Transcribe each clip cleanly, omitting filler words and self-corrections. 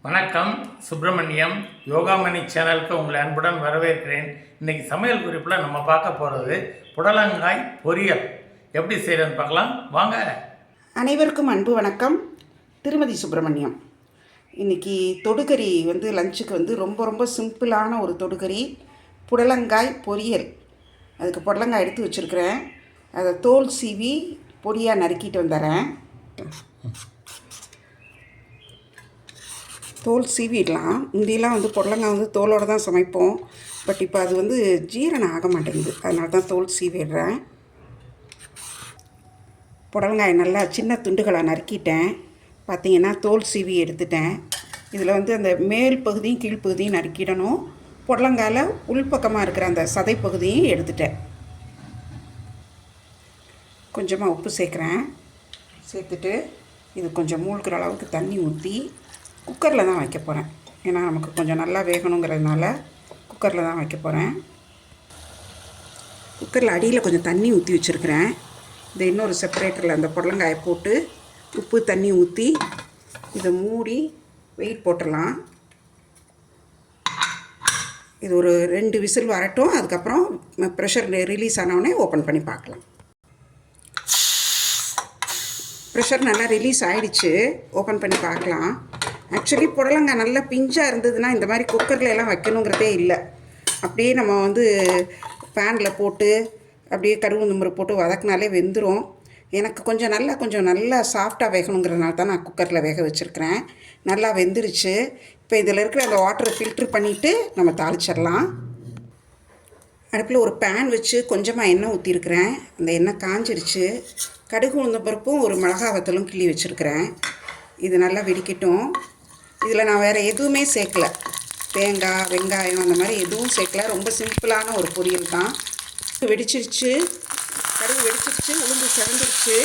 வணக்கம். சுப்பிரமணியம் யோகாமணி சேனலுக்கு உங்களை அன்புடன் வரவேற்கிறேன். இன்றைக்கி சமையல் குறிப்பில் நம்ம பார்க்க போகிறது புடலங்காய் பொரியல் எப்படி செய்கிறதுன்னு பார்க்கலாம் வாங்க. அனைவருக்கும் அன்பு வணக்கம். திருமதி சுப்பிரமணியம். இன்றைக்கி தொடுகறி லஞ்சுக்கு ரொம்ப சிம்பிளான ஒரு தொடுகறி புடலங்காய் பொரியல். அதுக்கு புடலங்காய் எடுத்து வச்சுருக்கிறேன். அதை தோல் சீவி பொடியாக நறுக்கிட்டு வந்துடுறேன். தோல் சீவிடலாம். முந்தியெல்லாம் புடலங்காய் தோலோடு தான் சமைப்போம். பட் இப்போ அது ஜீரணம் ஆக மாட்டேங்குது. அதனால தான் தோல் சீவிடுறேன். புடலங்காயை நல்லா சின்ன துண்டுகளாக நறுக்கிட்டேன். பார்த்திங்கன்னா தோல் சீவி எடுத்துட்டேன். இதில் அந்த மேல் பகுதியும் கீழ்ப்பகுதியும் நறுக்கிடணும். புடலங்காயில் உள்பக்கமாக இருக்கிற அந்த சதை பகுதியும் எடுத்துட்டேன். கொஞ்சமாக உப்பு சேர்க்குறேன். சேர்த்துட்டு இது கொஞ்சம் மூழ்கிற அளவுக்கு தண்ணி ஊற்றி குக்கரில் தான் வைக்க போகிறேன். ஏன்னா நமக்கு கொஞ்சம் நல்லா வேகணுங்கிறதுனால குக்கரில் தான் வைக்க போகிறேன். குக்கரில் அடியில் கொஞ்சம் தண்ணி ஊற்றி வச்சுருக்கிறேன். இந்த இன்னொரு செப்பரேட்டரில் அந்த புடலங்காயை போட்டு உப்பு தண்ணி ஊற்றி இதை மூடி வெயிட் போட்டுடலாம். இது ஒரு 2 விசில் வரட்டும். அதுக்கப்புறம் ப்ரெஷர் ரிலீஸ் ஆனவுடனே ஓப்பன் பண்ணி பார்க்கலாம். ப்ரெஷர் நல்லா ரிலீஸ் ஆகிடுச்சு. ஓப்பன் பண்ணி பார்க்கலாம். ஆக்சுவலி புடலங்காய் நல்லா பிஞ்சாக இருந்ததுன்னா இந்த மாதிரி குக்கரில் எல்லாம் வைக்கணுங்கிறதே இல்லை. அப்படியே நம்ம பேனில் போட்டு அப்படியே கடுகு உளுந்தம்பருப்பு போட்டு வதக்கினாலே வெந்துடும். எனக்கு கொஞ்சம் நல்லா சாஃப்டாக வேகணுங்கிறதுனால தான் நான் குக்கரில் வேக வச்சுருக்கிறேன். நல்லா வெந்துருச்சு. இப்போ இதில் இருக்கிற அந்த வாட்டரை ஃபில்ட்ரு பண்ணிவிட்டு நம்ம தாளிச்சிடலாம். அடுப்பில் ஒரு பேன் வச்சு கொஞ்சமாக எண்ணெய் ஊற்றிருக்கிறேன். அந்த எண்ணெய் காஞ்சிருச்சு. கடுகு உளுந்தம்பருப்பும் ஒரு மிளகா வத்தலும் கிள்ளி வச்சுருக்கிறேன். இது நல்லா வெடிக்கட்டும். இதில் நான் வேறு எதுவுமே சேர்க்கலை. தேங்காய் வெங்காயம் அந்த மாதிரி எதுவும் சேர்க்கல. ரொம்ப சிம்பிளான ஒரு பொரியல் தான். வெடிச்சிருச்சு. கடுகு வெடிச்சிருச்சு. உளுந்து சிறந்துருச்சு.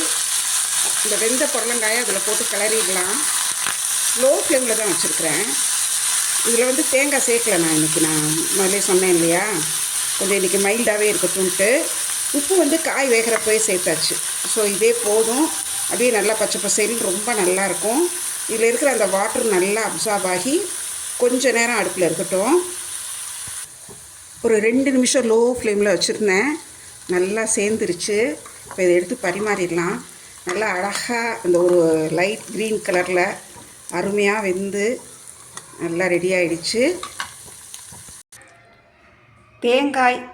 இந்த வெந்த புடலங்காயை அதில் போட்டு கிளறிடலாம். லோ ஃப்ளேமில் தான் வச்சுருக்கிறேன். இதில் தேங்காய் சேர்க்கலை. நான் இன்றைக்கி முதலே சொன்னேன் இல்லையா, கொஞ்சம் இன்றைக்கி மைல்டாகவே இருக்கட்டும்ட்டு. உப்பு காய் வேகிறப்பவே சேர்த்தாச்சு. ஸோ இதே போதும். அப்படியே நல்லா பச்சை பசேரின்னு ரொம்ப நல்லாயிருக்கும். இதில் இருக்கிற அந்த வாட்டர் நல்லா அப்சார்ப் ஆகி கொஞ்சம் நேரம் அடுப்பில் இருக்கட்டும். ஒரு 2 நிமிஷம் லோ ஃப்ளேமில் வச்சுருந்தேன். நல்லா சேர்ந்துருச்சு. இப்போ இதை எடுத்து பரிமாறிடலாம். நல்லா அழகாக அந்த ஒரு லைட் க்ரீன் கலரில் அருமையாக வெந்து நல்லா ரெடி ஆகிடுச்சு.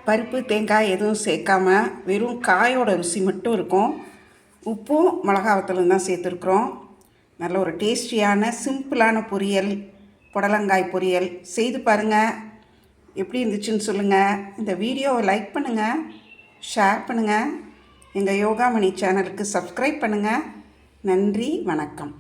பருப்பு தேங்காய் எதுவும் சேர்க்காம வெறும் காயோட ருசி மட்டும் இருக்கும். உப்பும் மிளகாவத்தலும் தான் சேர்த்துருக்குறோம். நல்ல ஒரு டேஸ்டியான சிம்பிளான பொரியல், புடலங்காய் பொரியல் செய்து பாருங்கள். எப்படி இருந்துச்சுன்னு சொல்லுங்கள். இந்த வீடியோவை லைக் பண்ணுங்கள், ஷேர் பண்ணுங்கள். எங்கள் யோகாமணி சேனலுக்கு சப்ஸ்கிரைப் பண்ணுங்கள். நன்றி, வணக்கம்.